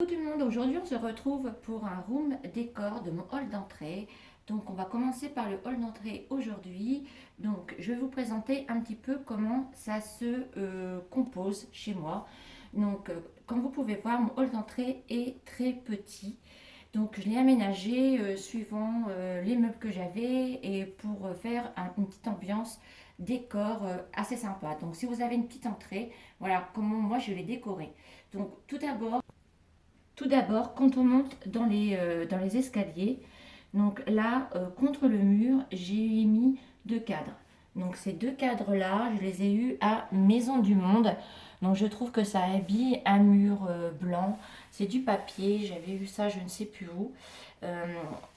Bonjour tout le monde, aujourd'hui on se retrouve pour un room décor de mon hall d'entrée. Donc on va commencer par le hall d'entrée aujourd'hui. Donc je vais vous présenter un petit peu comment ça se compose chez moi. Donc comme vous pouvez voir, mon hall d'entrée est très petit. Donc je l'ai aménagé suivant les meubles que j'avais et pour faire une petite ambiance décor assez sympa. Donc si vous avez une petite entrée, voilà comment moi je l'ai décoré. Donc tout d'abord, quand on monte dans les escaliers, donc là, contre le mur, j'ai mis deux cadres. Donc ces deux cadres-là, je les ai eus à Maison du Monde. Donc je trouve que ça habille un mur blanc. C'est du papier, j'avais vu ça je ne sais plus où. Euh,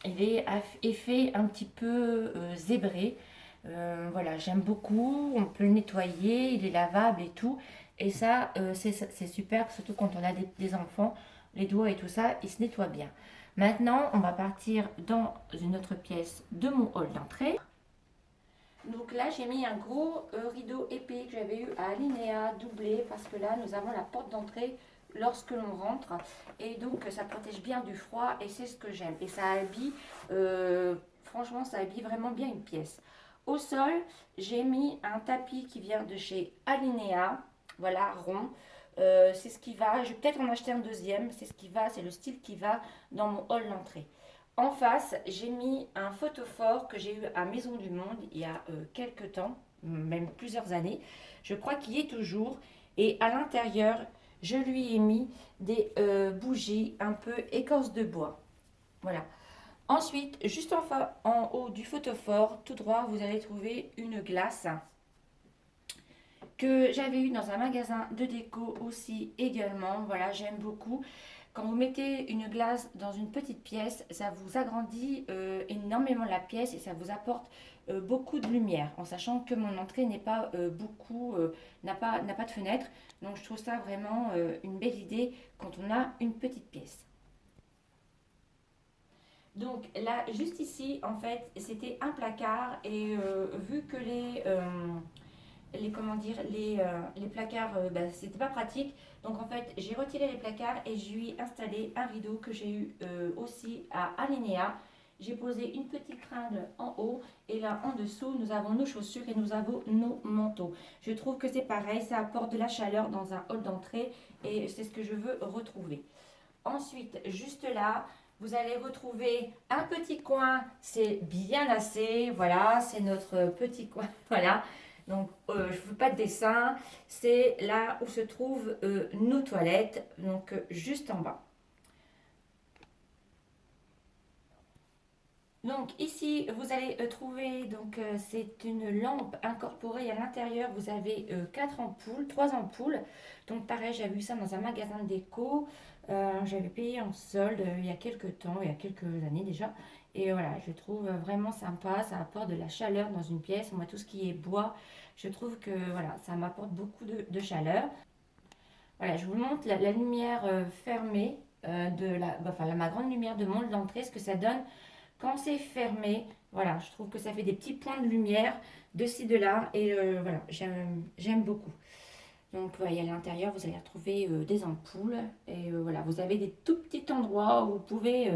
il est fait un petit peu zébré. Voilà, j'aime beaucoup. On peut le nettoyer, il est lavable et tout. Et ça, c'est super, surtout quand on a des enfants les doigts et tout ça, il se nettoie bien. Maintenant, on va partir dans une autre pièce de mon hall d'entrée. Donc là, j'ai mis un gros rideau épais que j'avais eu à Alinéa doublé parce que là, nous avons la porte d'entrée lorsque l'on rentre et donc ça protège bien du froid et c'est ce que j'aime. Et ça habille, franchement, ça habille vraiment bien une pièce. Au sol, j'ai mis un tapis qui vient de chez Alinéa, voilà, rond. C'est ce qui va, je vais peut-être en acheter un deuxième, c'est ce qui va, c'est le style qui va dans mon hall d'entrée. En face, j'ai mis un photophore que j'ai eu à Maison du Monde il y a quelques temps, même plusieurs années. Je crois qu'il y est toujours. Et à l'intérieur, je lui ai mis des bougies un peu écorce de bois. Voilà. Ensuite, juste en haut du photophore, tout droit, vous allez trouver une glace que j'avais eu dans un magasin de déco aussi également. Voilà, j'aime beaucoup. Quand vous mettez une glace dans une petite pièce, ça vous agrandit énormément la pièce et ça vous apporte beaucoup de lumière, en sachant que mon entrée n'est pas n'a pas de fenêtre. Donc je trouve ça vraiment une belle idée quand on a une petite pièce. Donc là, juste ici, en fait, c'était un placard et vu que comment dire, les placards, c'était pas pratique. Donc en fait, j'ai retiré les placards et je lui ai installé un rideau que j'ai eu aussi à Alinéa. J'ai posé une petite cringle en haut et là en dessous, nous avons nos chaussures et nous avons nos manteaux. Je trouve que c'est pareil, ça apporte de la chaleur dans un hall d'entrée et c'est ce que je veux retrouver. Ensuite, juste là, vous allez retrouver un petit coin, c'est bien assez, voilà, c'est notre petit coin, voilà. Donc, je ne fais pas de dessin, c'est là où se trouvent nos toilettes, donc juste en bas. Donc ici, vous allez trouver, donc c'est une lampe incorporée à l'intérieur. Vous avez quatre ampoules, trois ampoules. Donc pareil, j'avais vu ça dans un magasin de déco. J'avais payé en solde il y a quelques temps, il y a quelques années déjà. Et voilà, je trouve vraiment sympa. Ça apporte de la chaleur dans une pièce. Moi, tout ce qui est bois, je trouve que voilà, ça m'apporte beaucoup de chaleur. Voilà, je vous montre la lumière fermée ma grande lumière de mon d'entrée, ce que ça donne quand c'est fermé. Voilà, je trouve que ça fait des petits points de lumière de ci, de là. Et voilà, j'aime beaucoup. Donc, ouais, à l'intérieur, vous allez retrouver des ampoules. Et voilà, vous avez des tout petits endroits où vous pouvez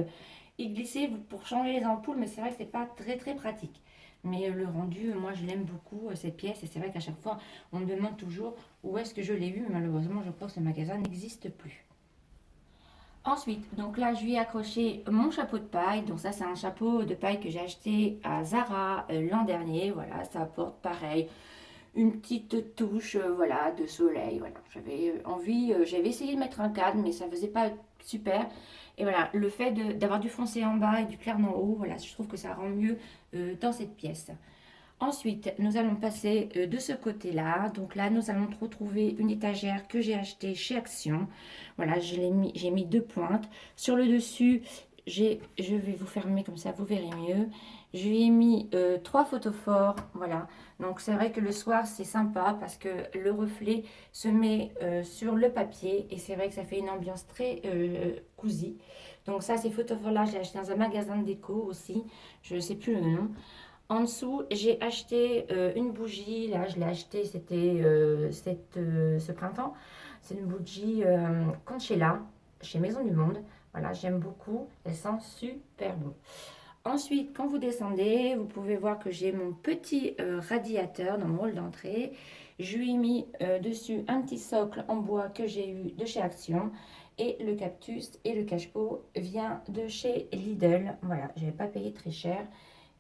y glisser pour changer les ampoules. Mais c'est vrai que c'est pas très, très pratique. Mais le rendu, moi, je l'aime beaucoup, cette pièce. Et c'est vrai qu'à chaque fois, on me demande toujours où est-ce que je l'ai vu. Malheureusement, je crois que ce magasin n'existe plus. Ensuite, donc là, je lui ai accroché mon chapeau de paille. Donc ça, c'est un chapeau de paille que j'ai acheté à Zara l'an dernier. Voilà, ça apporte pareil une petite touche, voilà, de soleil. Voilà, j'avais essayé de mettre un cadre, mais ça faisait pas super. Et voilà, le fait d'avoir du foncé en bas et du clair en haut, voilà, je trouve que ça rend mieux dans cette pièce. Ensuite, nous allons passer de ce côté-là. Donc là, nous allons retrouver une étagère que j'ai achetée chez Action. Voilà, j'ai mis deux pointes. Sur le dessus, je vais vous fermer comme ça, vous verrez mieux. Je lui ai mis trois photophores. Voilà. Donc c'est vrai que le soir, c'est sympa parce que le reflet se met sur le papier. Et c'est vrai que ça fait une ambiance très cosy. Donc ça, ces photophores-là, je l'ai acheté dans un magasin de déco aussi. Je ne sais plus le nom. En dessous, j'ai acheté une bougie. Là, je l'ai acheté, c'était ce printemps. C'est une bougie Conchella. chez Maison du Monde. Voilà, j'aime beaucoup, elles sentent super bon. Ensuite, quand vous descendez, vous pouvez voir que j'ai mon petit radiateur dans mon hall d'entrée. Je lui ai mis dessus un petit socle en bois que j'ai eu de chez Action. Et le cactus et le cache-pot vient de chez Lidl. Voilà, je n'avais pas payé très cher.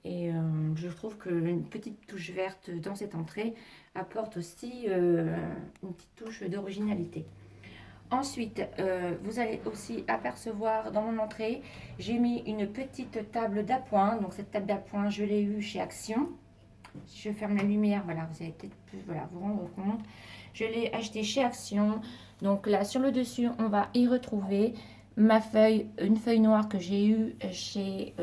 Et je trouve qu'une petite touche verte dans cette entrée apporte aussi une petite touche d'originalité. Ensuite, vous allez aussi apercevoir dans mon entrée, j'ai mis une petite table d'appoint. Donc cette table d'appoint, je l'ai eue chez Action. Si je ferme la lumière, voilà, vous allez peut-être plus voilà, vous rendre compte. Je l'ai acheté chez Action. Donc là, sur le dessus, on va y retrouver ma feuille, une feuille noire que j'ai eue chez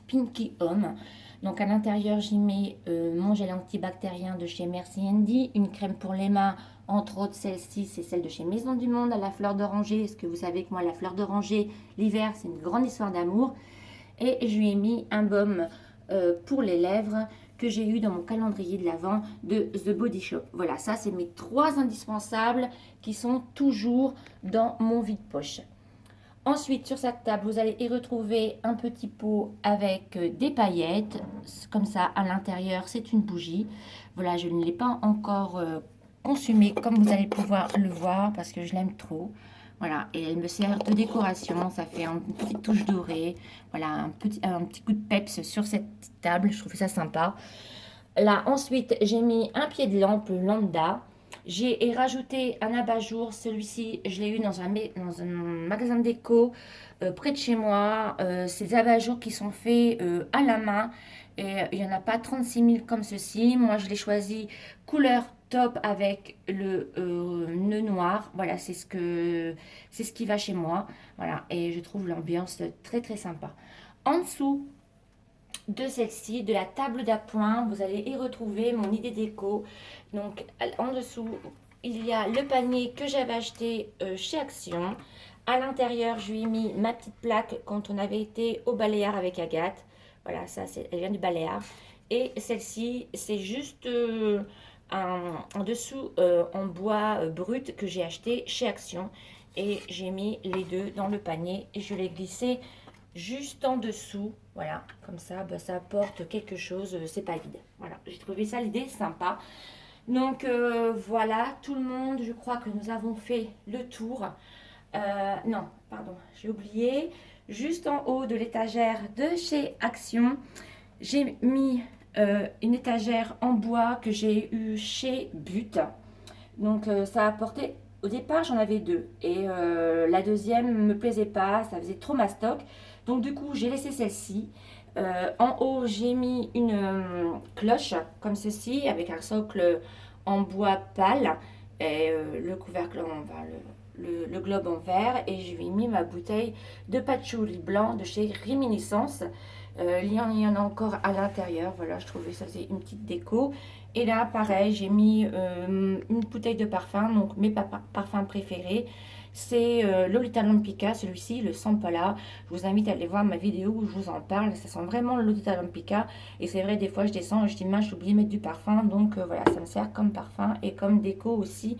Pinky Home. Donc à l'intérieur, j'y mets mon gel antibactérien de chez Merci Handy, une crème pour les mains, entre autres celle-ci, c'est celle de chez Maison du Monde à la fleur d'oranger. Est-ce que vous savez que moi, la fleur d'oranger, l'hiver, c'est une grande histoire d'amour. Et je lui ai mis un baume pour les lèvres que j'ai eu dans mon calendrier de l'Avent de The Body Shop. Voilà, ça c'est mes 3 indispensables qui sont toujours dans mon vide-poche. Ensuite, sur cette table, vous allez y retrouver un petit pot avec des paillettes. Comme ça, à l'intérieur, c'est une bougie. Voilà, je ne l'ai pas encore consumée, comme vous allez pouvoir le voir, parce que je l'aime trop. Voilà, et elle me sert de décoration. Ça fait une petite touche dorée. Voilà, un petit coup de peps sur cette table. Je trouve ça sympa. Là, ensuite, j'ai mis un pied de lampe lambda. J'ai rajouté un abat-jour. Celui-ci, je l'ai eu dans un magasin de déco près de chez moi. C'est des abat-jours qui sont faits à la main. Et il n'y en a pas 36 000 comme ceci. Moi, je l'ai choisi couleur top avec le nœud noir. Voilà, c'est ce qui va chez moi. Voilà, et je trouve l'ambiance très très sympa. En dessous, de celle-ci, de la table d'appoint, vous allez y retrouver mon idée déco. Donc en dessous, il y a le panier que j'avais acheté chez Action. À l'intérieur, je lui ai mis ma petite plaque quand on avait été au Baléares avec Agathe. Voilà, ça, elle vient du Baléares. Et celle-ci, c'est juste en dessous en bois brut que j'ai acheté chez Action. Et j'ai mis les deux dans le panier et je l'ai glissé juste en dessous. Voilà, comme ça, bah, ça apporte quelque chose, c'est pas vide. Voilà, j'ai trouvé ça l'idée sympa. Donc voilà, tout le monde, je crois que nous avons fait le tour. Non, pardon, j'ai oublié. Juste en haut de l'étagère de chez Action, j'ai mis une étagère en bois que j'ai eu chez But. Donc ça a apporté, au départ j'en avais 2 et la deuxième me plaisait pas, ça faisait trop mastoc. Donc du coup j'ai laissé celle-ci. En haut j'ai mis une cloche comme ceci avec un socle en bois pâle et le couvercle en enfin, le globe en verre et je lui ai mis ma bouteille de patchouli blanc de chez Réminiscence. Il y en a encore à l'intérieur, voilà, je trouvais ça c'est une petite déco. Et là, pareil, j'ai mis une bouteille de parfum, donc mes parfums préférés. C'est Lolita Lompica, celui-ci, le Sampala. Je vous invite à aller voir ma vidéo où je vous en parle. Ça sent vraiment le Lolita Lompica. Et c'est vrai, des fois, je descends et je dis, mince, j'ai oublié de mettre du parfum. Donc voilà, ça me sert comme parfum et comme déco aussi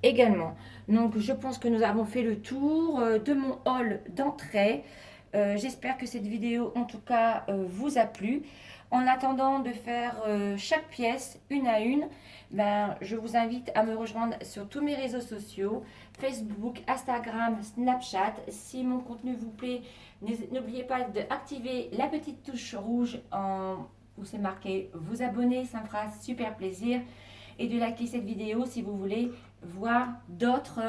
également. Donc je pense que nous avons fait le tour de mon hall d'entrée. J'espère que cette vidéo en tout cas vous a plu. En attendant de faire chaque pièce une à une, ben, je vous invite à me rejoindre sur tous mes réseaux sociaux, Facebook, Instagram, Snapchat. Si mon contenu vous plaît, n'oubliez pas d'activer la petite touche rouge où c'est marqué vous abonner, ça me fera super plaisir. Et de liker cette vidéo si vous voulez voir d'autres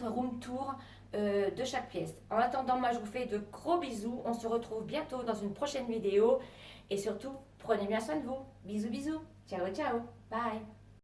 room tours de chaque pièce. En attendant, moi je vous fais de gros bisous. On se retrouve bientôt dans une prochaine vidéo. Et surtout, prenez bien soin de vous. Bisous, bisous. Ciao, ciao. Bye.